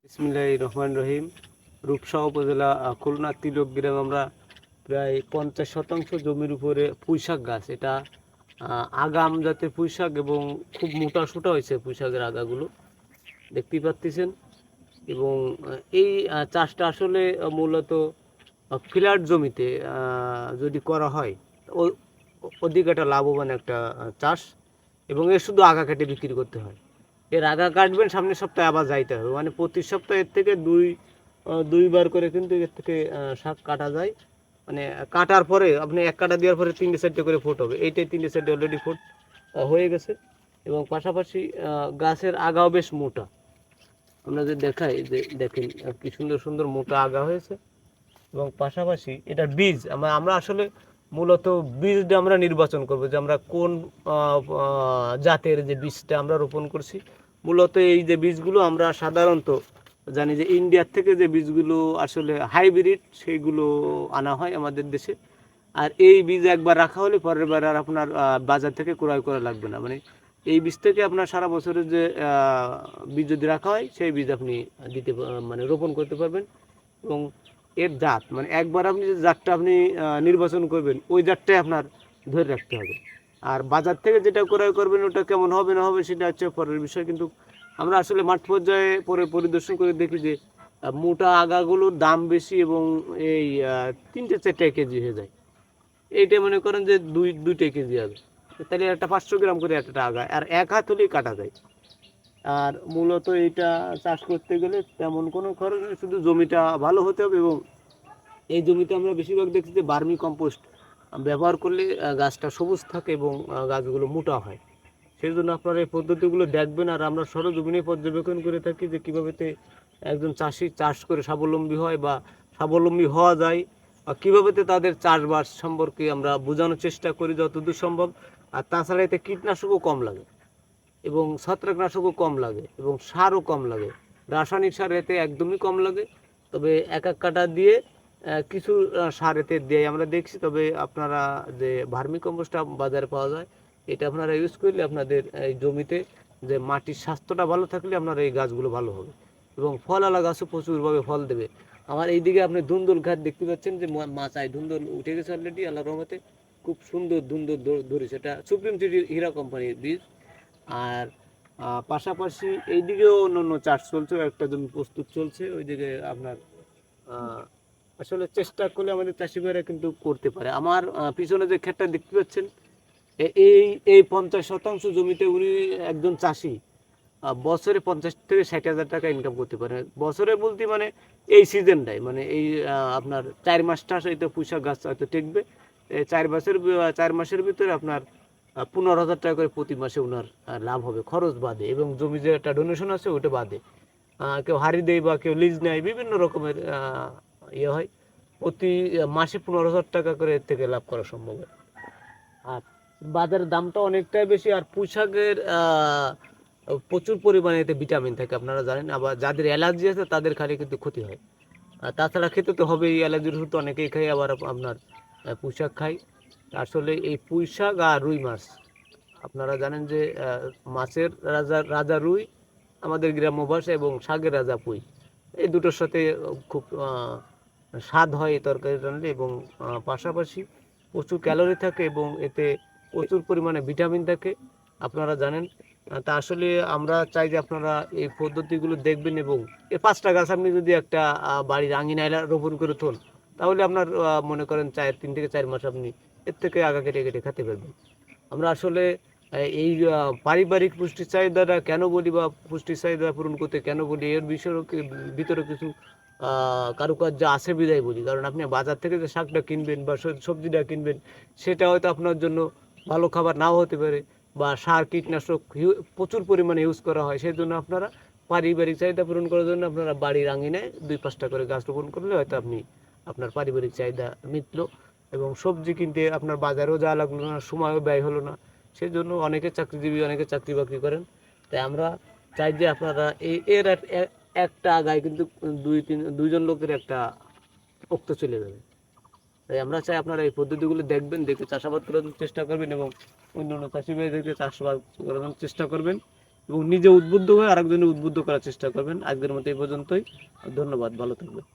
বিসমিল্লাহির রহমানির রহিম। রূপসা উপজেলা খুলনা তিলক গ্রাম। আমরা প্রায় 50% জমির উপরে পুঁইশাক গাছ। এটা আগাম জাতের পুঁইশাক এবং খুব মোটা সোটা হয়েছে পুঁইশাকের আগাগুলো, দেখতেই পাচ্ছেন। এবং এই চাষটা আসলে মূলত ফ্ল্যাট জমিতে যদি করা হয় অধিক একটা লাভবান একটা চাষ, এবং এর শুধু আগা কেটে বিক্রি করতে হয়। এর আগা কাটবেন, সামনের সপ্তাহে আবার যাইতে হবে, মানে প্রতি সপ্তাহে এর থেকে দুইবার করে কিন্তু এর থেকে শাক কাটা যায়। মানে কাটার পরে আপনি এক কাটা দেওয়ার পরে 3-4টে করে ফুট হবে। এইটাই 3-4টে অলরেডি ফুট হয়ে গেছে। এবং পাশাপাশি গাছের আগাও বেশ মোটা। আমরা যে দেখাই যে দেখেন কি সুন্দর সুন্দর মোটা আগা হয়েছে। এবং পাশাপাশি এটার বীজ আমরা আসলে মূলত বীজটা আমরা নির্বাচন করব যে আমরা কোন জাতের যে বীজটা আমরা রোপণ করছি। মূলত এই যে বীজগুলো আমরা সাধারণত জানি যে ইন্ডিয়ার থেকে যে বীজগুলো আসলে হাইব্রিড, সেইগুলো আনা হয় আমাদের দেশে। আর এই বীজ একবার রাখা হলে পরের বার আর আপনার বাজার থেকে ক্রয় করা লাগবে না। মানে এই বীজ থেকে আপনার সারা বছরের যে বীজ যদি রাখা হয় সেই বীজ আপনি মানে রোপণ করতে পারবেন। এবং এর জাত মানে একবার আপনি যে জাতটা আপনি নির্বাচন করবেন ওই জাতটাই আপনার ধরে রাখতে হবে। আর বাজার থেকে যেটা ক্রয় করবেন ওটা কেমন হবে না হবে সেটা হচ্ছে পরের বিষয়। কিন্তু আমরা আসলে মাঠ পর্যায়ে পরে পরিদর্শন করে দেখি যে মোটা আগাগুলোর দাম বেশি এবং এই 3-4 কেজি হয়ে যায়। এইটা মনে করেন যে দুইটা কেজি হবে, তাহলে একটা 500 গ্রাম করে একটা আগা, আর এক হাত হলেই কাটা যায়। আর মূলত এইটা চাষ করতে গেলে তেমন কোনো খরচ নেই, শুধু জমিটা ভালো হতে হবে। এবং এই জমিতে আমরা বেশিরভাগ দেখছি যে বার্মি কম্পোস্ট ব্যবহার করলে গাছটা সবুজ থাকে এবং গাছগুলো মোটা হয়। সেই জন্য আপনারা এই পদ্ধতিগুলো দেখবেন। আর আমরা সরজমিনে পর্যবেক্ষণ করে থাকি যে কীভাবে একজন চাষি চাষ করে স্বাবলম্বী হয় বা স্বাবলম্বী হওয়া যায়, বা কীভাবে তাদের চাষবাস সম্পর্কে আমরা বোঝানোর চেষ্টা করি যতদূর সম্ভব। আর তাছাড়া এতে কীটনাশকও কম লাগে এবং ছত্রাকনাশকও কম লাগে এবং সারও কম লাগে। রাসায়নিক সার এতে একদমই কম লাগে। তবে এক কাটা দিয়ে কিছু সার এতে দিয়ে আমরা দেখছি। তবে আপনারা যে ভার্মি কম্পোস্টটা বাজারে পাওয়া যায়, এটা আপনারা ইউজ করলে আপনাদের এই জমিতে যে মাটির স্বাস্থ্যটা ভালো থাকলে আপনার এই গাছগুলো ভালো হবে এবং ফলওয়ালা গাছও প্রচুরভাবে ফল দেবে। আমার এইদিকে আপনি ধুন্দুল ঘাট দেখতে পাচ্ছেন যে মাচায় ধুন্দুল উঠে গেছে অলরেডি, আল্লাহর রহমতে খুব সুন্দর ধুন্দুল ধরেছে। এটা সুপ্রিম সিটির হীরা কোম্পানির বীজ। আর পাশাপাশি এইদিকেও অন্য চাষ চলছে, একটা জমি প্রস্তুত চলছে ওইদিকে আপনার। আসলে চেষ্টা করলে আমাদের চাষি ভাইরা কিন্তু করতে পারে। আমার পিছনে যে ক্ষেতটা দেখতে পাচ্ছেন, এই এই 50% জমিতে উনি একজন চাষি বছরে 50 থেকে 60 হাজার টাকা ইনকাম করতে পারে। বছরে বলতে মানে এই সিজনটাই, মানে এই আপনার 4 মাসটা হয়তো পুঁইশাক গাছ হয়তো টেকবে। 4 মাসের ভিতরে আপনার 15,000 টাকা করে প্রতি মাসে ওনার লাভ হবে খরচ বাদে, এবং জমি যে একটা ডোনেশন আছে ওটা বাদে। কেউ হারি দেয় বা কেউ লিজ নেয়, বিভিন্ন রকমের ইয়ে হয়। প্রতি মাসে 15,000 টাকা করে এর থেকে লাভ করা সম্ভব হয়। আর বাজারের দামটা অনেকটাই বেশি। আর পুঁইশাকের প্রচুর পরিমাণে এতে ভিটামিন থাকে আপনারা জানেন। আবার যাদের অ্যালার্জি আছে তাদের খালি কিন্তু ক্ষতি হয়। আর তাছাড়া খেতে তো হবেই, অ্যালার্জির ওষুধ তো অনেকেই খায়, আবার আপনার পুঁইশাক খায়। আসলে এই পুঁইশাক আর রুই মাছ, আপনারা জানেন যে মাছের রাজা রাজা রুই আমাদের গ্রাম্য ভাষা, এবং শাকের রাজা পুঁই, এই দুটোর সাথে খুব স্বাদ হয় এই তরকারি রান্নালে। এবং পাশাপাশি প্রচুর ক্যালোরি থাকে এবং এতে প্রচুর পরিমাণে ভিটামিন থাকে, আপনারা জানেন। তা আসলে আমরা চাই যে আপনারা এই পদ্ধতিগুলো দেখবেন। এবং এই 5টা গাছ আপনি যদি একটা বাড়ির আঙিনায় রোপণ করে তোল, তাহলে আপনার মনে করেন 3 থেকে 4 মাস আপনি এর থেকে আগা কেটে কেটে খেতে পারবেন। আমরা আসলে এই পারিবারিক পুষ্টির চাহিদাটা কেন বলি বা পুষ্টির চাহিদা পূরণ করতে কেন বলি, এর বিষয়ের ভিতরে কিছু কারুকার্য আছে বিদায় বলি। কারণ আপনি বাজার থেকে যে শাকটা কিনবেন বা সবজিটা কিনবেন, সেটা হয়তো আপনার জন্য ভালো খাবার নাও হতে পারে, বা সার কীটনাশক প্রচুর পরিমাণে ইউজ করা হয়। সেই জন্য আপনারা পারিবারিক চাহিদা পূরণ করার জন্য আপনারা বাড়ির আঙিনায় 2-5টা করে গাছ রোপণ করলে হয়তো আপনি আপনার পারিবারিক চাহিদা মিটলো। এবং সবজি কিনতে আপনার বাজারেও যাওয়া লাগলো না, সময়ও ব্যয় হলো না। সেই জন্য অনেকে চাকরিজীবী, অনেকে চাকরি বাকরি করেন। তাই আমরা চাই যে আপনারা একটা আগায় কিন্তু দুইজন লোকের একটা রক্ত চলে যাবে। তাই আমরা চাই আপনারা এই পদ্ধতিগুলো দেখবেন, দেখে চাষাবাদ করার চেষ্টা করবেন এবং অন্য অন্য চাষি ভাইদেরকে চাষাবাদ করানোর চেষ্টা করবেন। এবং নিজে উদ্বুদ্ধ হয়ে আরেকজনের উদ্বুদ্ধ করার চেষ্টা করবেন। আজকের মতো এই পর্যন্তই। ধন্যবাদ, ভালো থাকবেন।